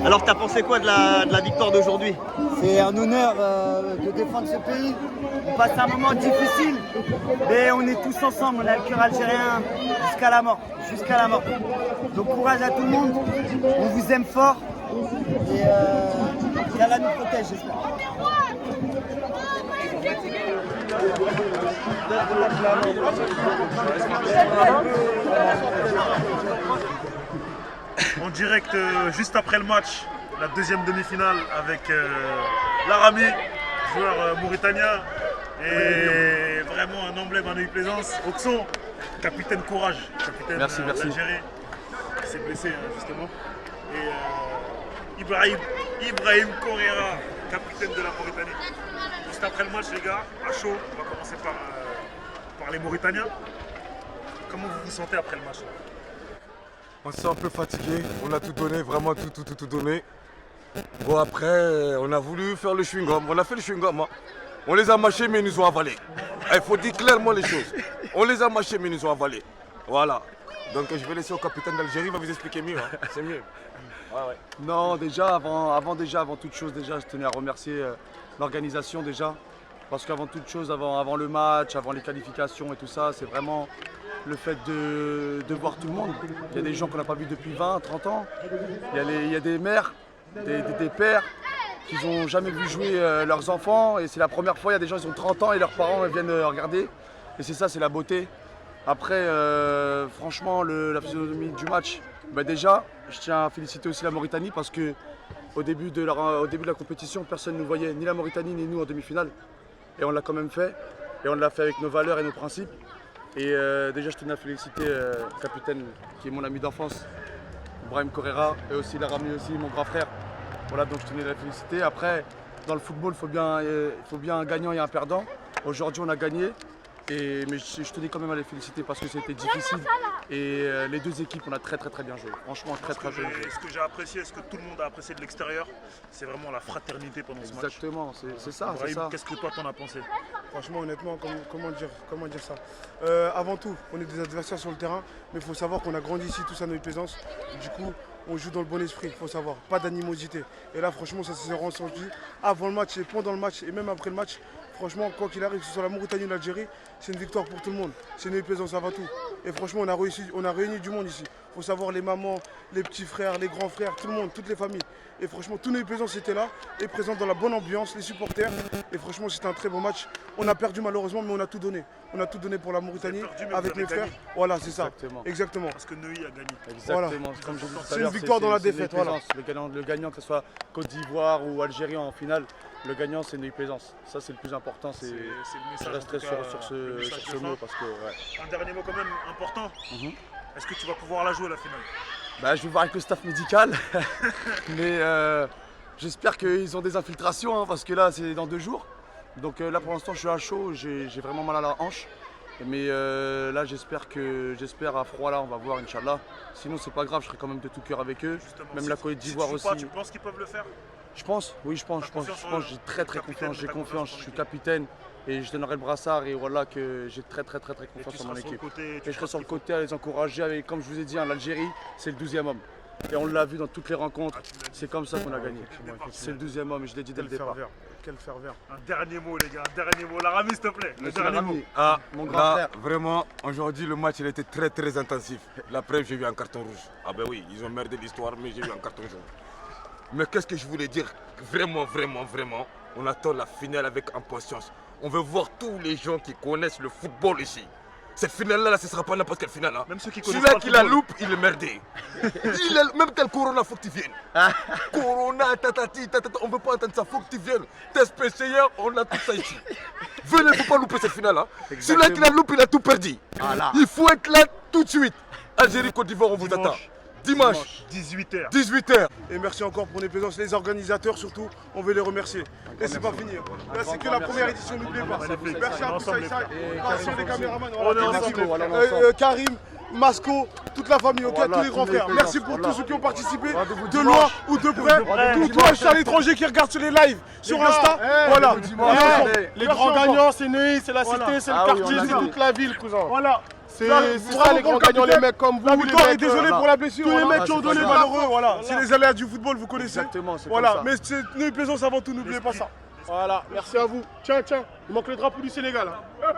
Alors, t'as pensé quoi de la victoire d'aujourd'hui? C'est un honneur de défendre ce pays. On passe un moment difficile, mais on est tous ensemble. On a le cœur algérien jusqu'à la mort, jusqu'à la mort. Donc courage à tout le monde. On vous aime fort et qu'Allah nous protège, j'espère. En direct juste après le match, la deuxième demi-finale avec Larami, joueur mauritanien et vraiment un emblème à Neuilly-Plaisance. Oxo, capitaine courage, capitaine d'Algérie, qui s'est blessé justement. Et Ibrahim Correa, capitaine de la Mauritanie. Juste après le match les gars, à chaud, on va commencer par les Mauritaniens. Comment vous vous sentez après le match? On se sent un peu fatigué, on a tout donné, vraiment tout donné. Bon après, on a voulu faire le chewing-gum, on a fait le chewing-gum. Hein. On les a mâchés mais ils nous ont avalés. Il faut dire clairement les choses. On les a mâchés mais ils nous ont avalés. Voilà. Donc je vais laisser au capitaine d'Algérie, il va vous expliquer mieux. Hein. C'est mieux. Ouais. Non, déjà, avant toute chose, déjà, je tenais à remercier l'organisation déjà. Parce qu'avant toute chose, avant le match, avant les qualifications et tout ça, c'est vraiment le fait de voir tout le monde. Il y a des gens qu'on n'a pas vus depuis 20, 30 ans. Il y a des mères, des pères qui n'ont jamais vu jouer leurs enfants. Et c'est la première fois, il y a des gens qui ont 30 ans et leurs parents viennent regarder. Et c'est ça, c'est la beauté. Après, franchement, la physionomie du match, déjà, je tiens à féliciter aussi la Mauritanie parce qu'au début de la compétition, personne ne nous voyait, ni la Mauritanie ni nous en demi-finale. Et on l'a quand même fait. Et on l'a fait avec nos valeurs et nos principes. Et déjà, je tenais à féliciter le capitaine qui est mon ami d'enfance, Ibrahim Correa, et aussi Larami aussi, mon grand frère. Voilà, donc je tenais à le féliciter. Après, dans le football, il faut bien un gagnant et un perdant. Aujourd'hui, on a gagné. Mais je tenais quand même à les féliciter parce que c'était difficile. Et les deux équipes, on a très bien joué. Franchement, très bien joué. Ce que j'ai apprécié, ce que tout le monde a apprécié de l'extérieur, c'est vraiment la fraternité pendant ce match. Exactement, c'est ça. Qu'est-ce que toi t'en as pensé? Franchement, honnêtement, comment dire ça avant tout, on est des adversaires sur le terrain, mais il faut savoir qu'on a grandi ici tous à Neuilly-Plaisance. Du coup, on joue dans le bon esprit, il faut savoir, pas d'animosité. Et là, franchement, ça s'est ressenti avant le match et pendant le match et même après le match. Franchement, quoi qu'il arrive, que ce soit la Mauritanie ou l'Algérie, c'est une victoire pour tout le monde. C'est Neuilly-Plaisance avant tout. Et franchement, on a réuni du monde ici. Il faut savoir les mamans, les petits frères, les grands frères, tout le monde, toutes les familles. Et franchement, tout Neuilly-Plaisance était là et présent dans la bonne ambiance, les supporters. Et franchement, c'était un très bon match. On a perdu malheureusement, mais on a tout donné. On a tout donné pour la Mauritanie avec mes frères. Voilà, c'est ça. Exactement. Parce que Neuilly a gagné. Exactement. Voilà. C'est une victoire dans la défaite. Voilà. Le gagnant, que ce soit Côte d'Ivoire ou Algérie en finale, le gagnant, c'est Neuilly-Plaisance. Ça, c'est le plus important. Je resterai sur ce mot. Parce que, Un dernier mot quand même important. Est-ce que tu vas pouvoir la jouer la finale? Je vais voir avec le staff médical. Mais j'espère qu'ils ont des infiltrations parce que là, c'est dans 2 jours. Donc là, pour l'instant, je suis à chaud. J'ai vraiment mal à la hanche. Mais là, j'espère à froid, là, on va voir, Inch'Allah. Sinon, c'est pas grave, je serai quand même de tout cœur avec eux. Justement, même la Côte d'Ivoire aussi. Tu penses qu'ils peuvent le faire? Je pense, oui, je pense. J'ai très confiance, j'ai confiance. Je suis capitaine et je donnerai le brassard et voilà que j'ai très confiance en mon équipe. Et je serai sur le côté à les encourager. Et comme je vous ai dit, l'Algérie, c'est le 12e homme. Et on l'a vu dans toutes les rencontres. C'est comme ça qu'on a gagné. C'est le 12e homme et je l'ai dit dès le départ. Quel ferveur. Un dernier mot, les gars, un dernier mot. Larami, s'il te plaît. Le dernier mot. Mon grand frère. Vraiment, aujourd'hui, le match il était très intensif. La preuve, j'ai vu un carton rouge. Ah ben oui, ils ont merdé l'histoire, mais j'ai vu un carton jaune. Mais qu'est-ce que je voulais dire? Vraiment, on attend la finale avec impatience. On veut voir tous les gens qui connaissent le football ici. Cette finale-là, ce ne sera pas n'importe quelle finale. Hein. Même ceux qui connaissent Celui-là pas qui le la football. loupe, il est merdé. Même tel Corona, faut que tu viennes. Corona, tatati, tatata, on ne veut pas entendre ça, faut que tu viennes. Test PCR, on a tout ça ici. Venez, il ne faut pas louper cette finale. Hein. Celui-là qui la loupe, il a tout perdu. Voilà. Il faut être là tout de suite. Algérie, Côte d'Ivoire, on vous attend. Dimanche, 18h. 18h. Et merci encore pour les présences, les organisateurs surtout, on veut les remercier. Et c'est pas fini. Là, c'est que la première édition, n'oubliez pas. Magnifique. Merci à vous, Ensemble, les Saïd, frères. les caméramans, On est voilà, ensemble, l'équipe, voilà, on est ensemble. Karim, Masco, toute la famille, ok, Voilà, tous les grands tous les frères. présents, Merci pour voilà. tous ceux qui ont participé, Rendez-vous de dimanche. loin ou de près. Rendez-vous Tous tous à l'étranger qui regardent sur les lives, sur gars, Insta. eh, Voilà. rendez-vous dimanche, On est allez. ensemble. Les Merci grands encore. gagnants, c'est Neuilly, c'est la Voilà. cité, c'est Ah le oui, quartier, on a c'est dit. toute la ville, cousin. Voilà. C'est Là, ça bravo les pour grands le gagnants, les capitaine. mecs comme vous. La les victoire mecs, est désolé voilà. pour la blessure. Tous les voilà. mecs qui ont C'est donné malheureux, voilà. C'est les aléas du football, vous connaissez. Exactement, c'est Voilà, comme ça. mais c'est Neuilly Plaisance avant tout, n'oubliez pas ça. Voilà, merci à vous. Tiens, il manque le drapeau du Sénégal. Hein.